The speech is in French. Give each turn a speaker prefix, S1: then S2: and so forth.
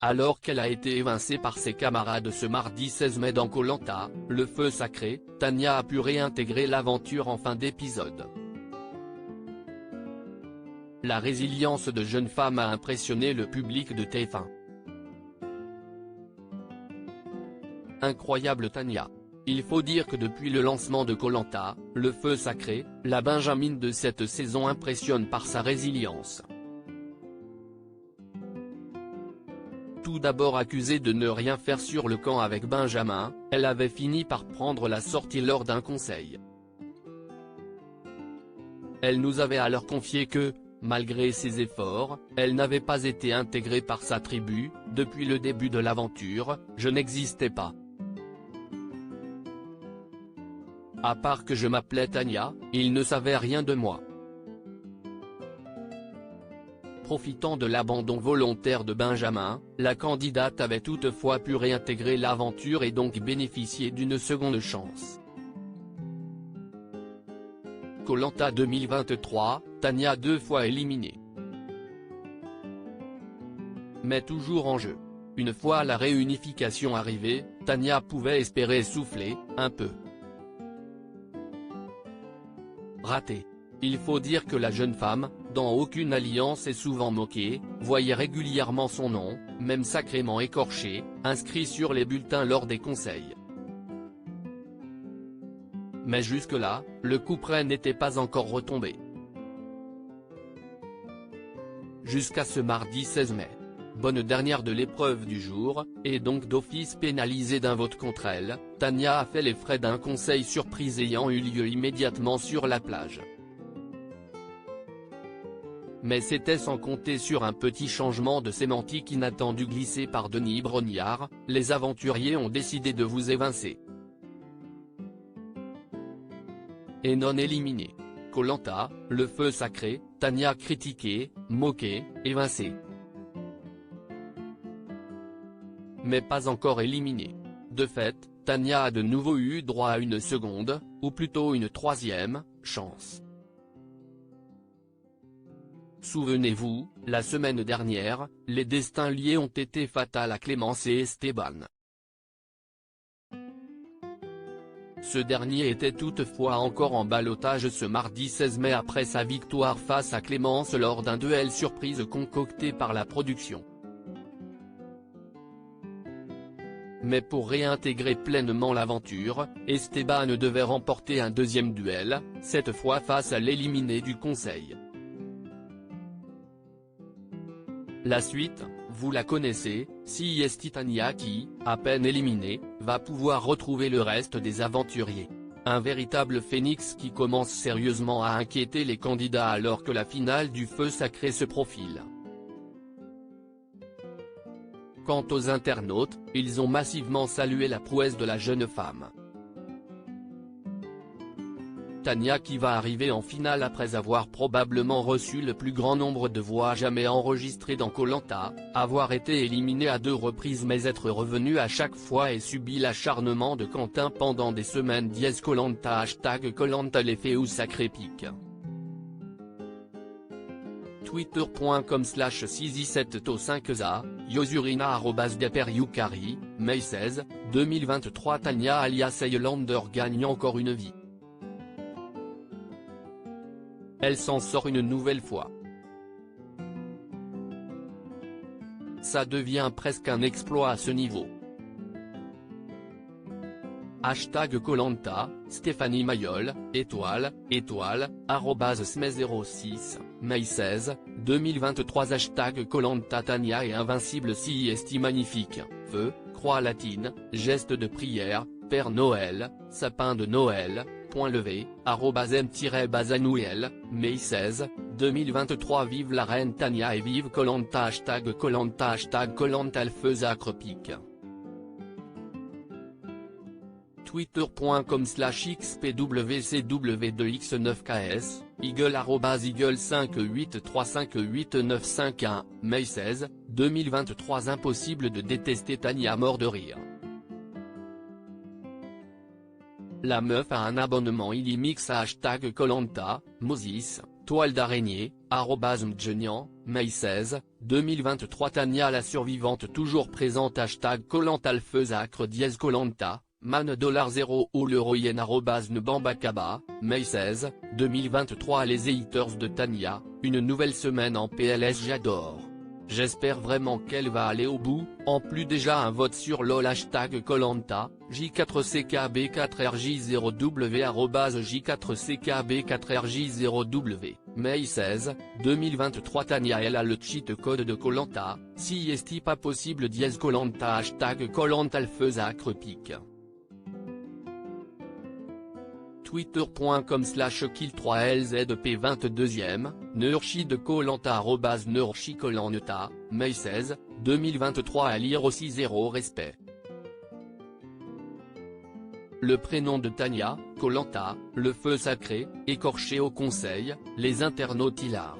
S1: Alors qu'elle a été évincée par ses camarades ce mardi 16 mai dans Koh Lanta, le feu sacré, Tania a pu réintégrer l'aventure en fin d'épisode. La résilience de jeune femme a impressionné le public de TF1. Incroyable Tania. Il faut dire que depuis le lancement de Koh Lanta, le feu sacré, la Benjamine de cette saison impressionne par sa résilience. Tout d'abord accusée de ne rien faire sur le camp avec Benjamin, elle avait fini par prendre la sortie lors d'un conseil. Elle nous avait alors confié que, malgré ses efforts, elle n'avait pas été intégrée par sa tribu. Depuis le début de l'aventure, je n'existais pas. À part que je m'appelais Tania, ils ne savaient rien de moi. Profitant de l'abandon volontaire de Benjamin, la candidate avait toutefois pu réintégrer l'aventure et donc bénéficier d'une seconde chance. Koh Lanta 2023, Tania 2 fois éliminée. Mais toujours en jeu. Une fois la réunification arrivée, Tania pouvait espérer souffler, un peu. Raté. Il faut dire que la jeune femme, dans aucune alliance est souvent moquée, voyait régulièrement son nom, même sacrément écorché, inscrit sur les bulletins lors des conseils. Mais jusque-là, le couperet n'était pas encore retombé. Jusqu'à ce mardi 16 mai. Bonne dernière de l'épreuve du jour, et donc d'office pénalisée d'un vote contre elle, Tania a fait les frais d'un conseil surprise ayant eu lieu immédiatement sur la plage. Mais c'était sans compter sur un petit changement de sémantique inattendu glissé par Denis Brognard, les aventuriers ont décidé de vous évincer. Et non éliminé. Koh Lanta, le feu sacré, Tania critiquée, moquée, évincée. Mais pas encore éliminée. De fait, Tania a de nouveau eu droit à une seconde, ou plutôt une troisième, chance. Souvenez-vous, la semaine dernière, les destins liés ont été fatals à Clémence et Esteban. Ce dernier était toutefois encore en ballottage ce mardi 16 mai après sa victoire face à Clémence lors d'un duel surprise concocté par la production. Mais pour réintégrer pleinement l'aventure, Esteban devait remporter un deuxième duel, cette fois face à l'éliminé du conseil. La suite, vous la connaissez, c'est Tania qui, à peine éliminée, va pouvoir retrouver le reste des aventuriers. Un véritable phénix qui commence sérieusement à inquiéter les candidats alors que la finale du feu sacré se profile. Quant aux internautes, ils ont massivement salué la prouesse de la jeune femme. Tania qui va arriver en finale après avoir probablement reçu le plus grand nombre de voix jamais enregistrées dans Koh Lanta, avoir été éliminée à 2 reprises mais être revenue à chaque fois et subi l'acharnement de Quentin pendant des semaines. Koh Lanta #Koh Lanta l'effet ou sacré pic. Twitter.com/617to5za, Yosurina @Deperiukari, Mai 16, 2023. Tania alias Highlander gagne encore une vie. Elle s'en sort une nouvelle fois. Ça devient presque un exploit à ce niveau. #Koh Lanta, Stéphanie Mayol, étoile, @Smez06, Mai 16, 2023. #Koh Lanta Tania est invincible. C'est magnifique, feu, croix latine, geste de prière, Père Noël, sapin de Noël, point levé, @m-bazanouel, Mai 16, 2023. Vive la reine Tania et vive Koh Lanta. #Koh Lanta #Koh Lanta le feu sacré pic. Twitter.com/xpwcw2x9ks, Eagle @Eagle5835891, Mai 16, 2023. Impossible de détester Tania mort de rire. La meuf a un abonnement illimix à #Koh Lanta, Moses, toile d'araignée, @mjenian, mai 16, 2023 Tania la survivante toujours présente #Kollanta le feu sacre /Kollanta, man $0 ou l'héroïenne @nebambakaba, mai 16, 2023 Les haters de Tania, une nouvelle semaine en PLS j'adore. J'espère vraiment qu'elle va aller au bout, en plus déjà un vote sur LOL #Kollanta, J4CKB4RJ0W @J4CKB4RJ0W, mai 16, 2023 Tania elle a le cheat code de Kollanta, si est pas possible /Kollanta #Kollanta le feu sacre pique. Twitter.com/kill3lzp22e, Neurchi de Kollanta @Neurchi_Kollanta, mai 16, 2023 à lire aussi zéro respect. Le prénom de Tania, Kollanta, le feu sacré, écorché au conseil, les internautes hilar.